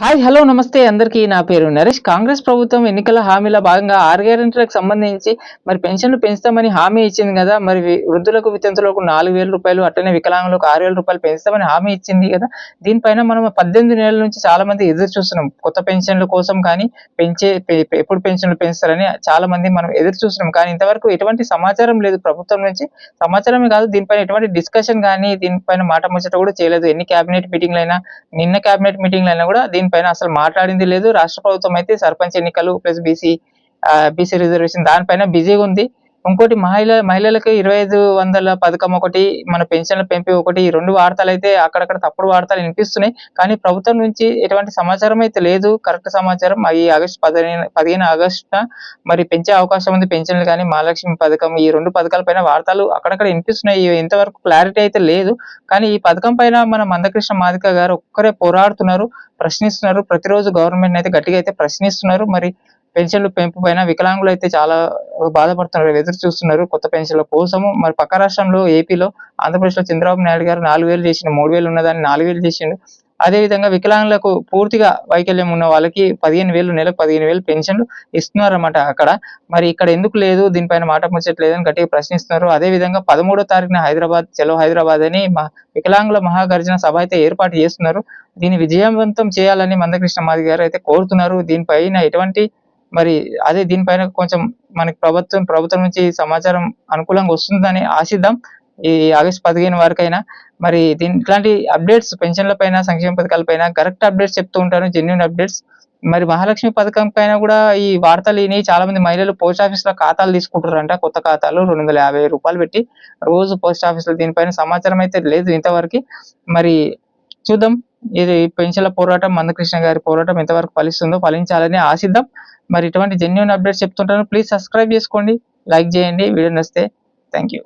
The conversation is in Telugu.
హాయ్ హలో నమస్తే అందరికీ. నా పేరు నరేష్. కాంగ్రెస్ ప్రభుత్వం ఎన్నికల హామీల భాగంగా 6 గ్యారెంటీలకు సంబంధించి మరి పెన్షన్లు పెంచుతామని హామీ ఇచ్చింది కదా. మరి వృద్ధులకు వితంతులకు 4,000 రూపాయలు, అట్లనే వికలాంగులకు 6,000 రూపాయలు పెంచుతామని హామీ ఇచ్చింది కదా. దీనిపైన మనం 18 నెలల నుంచి చాలా మంది ఎదురు చూస్తున్నాం. కొత్త పెన్షన్ల కోసం కానీ ఎప్పుడు పెన్షన్లు పెంచుతారని చాలా మంది మనం ఎదురు చూస్తున్నాం. కానీ ఇంతవరకు ఎటువంటి సమాచారం లేదు ప్రభుత్వం నుంచి. సమాచారమే కాదు, దీనిపైన ఎటువంటి డిస్కషన్ కానీ దీనిపైన మాట ముచ్చట కూడా చేయలేదు. ఎన్ని కేబినెట్ మీటింగ్లైనా, నిన్న కేబినెట్ మీటింగ్లైనా కూడా దీనిపైన అసలు మాట్లాడింది లేదు. రాష్ట్ర ప్రభుత్వం అయితే సర్పంచ్ ఎన్నికలు ప్లస్ బీసీ రిజర్వేషన్ దానిపైన బిజీగా ఉంది. ఇంకోటి మహిళలకు 25,100 పథకం ఒకటి, మన పెన్షన్ల పెంపు ఒకటి, ఈ 2 వార్తలు అయితే అక్కడక్కడ తప్పుడు వార్తలు వినిపిస్తున్నాయి. కానీ ప్రభుత్వం నుంచి ఎటువంటి సమాచారం అయితే లేదు. కరెక్ట్ సమాచారం ఈ ఆగస్టు 15 ఆగస్టున మరి పెంచే అవకాశం ఉంది పెన్షన్లు కానీ, మహాలక్ష్మి పథకం, ఈ 2 పథకాలపైన వార్తలు అక్కడక్కడ వినిపిస్తున్నాయి. ఇంతవరకు క్లారిటీ అయితే లేదు. కానీ ఈ పథకం పైన మన మందకృష్ణ మాదిగ గారు ఒక్కరే పోరాడుతున్నారు, ప్రశ్నిస్తున్నారు. ప్రతిరోజు గవర్నమెంట్ అయితే గట్టిగా అయితే ప్రశ్నిస్తున్నారు. మరి పెన్షన్లు పెంపు పైన వికలాంగులు అయితే చాలా బాధపడుతున్నారు, ఎదురు చూస్తున్నారు కొత్త పెన్షన్ల కోసము. మరి పక్క రాష్ట్రంలో ఏపీలో, ఆంధ్రప్రదేశ్లో చంద్రబాబు నాయుడు గారు 4,000 చేసిండు, 3,000 ఉన్నదాన్ని 4,000 చేసిండు. అదేవిధంగా వికలాంగులకు పూర్తిగా వైకల్యం ఉన్న వాళ్ళకి 15,000, నెలకు 15,000 పెన్షన్లు ఇస్తున్నారు అన్నమాట అక్కడ. మరి ఇక్కడ ఎందుకు లేదు, దీనిపైన మాట ముచ్చట్లేదని గట్టిగా ప్రశ్నిస్తున్నారు. అదేవిధంగా 13వ తారీఖున హైదరాబాద్, చలో హైదరాబాద్ అని వికలాంగుల మహాగర్జన సభ అయితే ఏర్పాటు చేస్తున్నారు. దీన్ని విజయవంతం చేయాలని మందకృష్ణ మాదిగ గారు అయితే కోరుతున్నారు. దీనిపైన ఎటువంటి దీనిపైన కొంచెం మనకి ప్రభుత్వం నుంచి సమాచారం అనుకూలంగా వస్తుందని ఆశిద్దాం. ఈ ఆగస్టు 15 వరకైనా మరి ఇట్లాంటి అప్డేట్స్ పెన్షన్ల పైన, సంక్షేమ పథకాల పైన కరెక్ట్ అప్డేట్స్ చెప్తూ ఉంటాను, జెన్యూన్ అప్డేట్స్. మరి మహాలక్ష్మి పథకం పైన కూడా ఈ వార్తలు విని చాలా మంది మహిళలు పోస్ట్ ఆఫీస్ లో ఖాతాలు తీసుకుంటారంట. కొత్త ఖాతాలు 250 రూపాయలు పెట్టి రోజు పోస్ట్ ఆఫీస్ లో. దీనిపైన సమాచారం అయితే లేదు ఇంతవరకు. మరి చూద్దాం, ఇది పెన్షన్ల పోరాటం, మందకృష్ణ గారి పోరాటం ఎంతవరకు ఫలిస్తుందో, ఫలించాలని ఆశిద్దాం. మరి ఇటువంటి జెన్యూన్ అప్డేట్స్ చెప్తుంటాను. ప్లీజ్ సబ్స్క్రైబ్ చేసుకోండి, లైక్ చేయండి, వీడియో నచ్చితే. Thank you.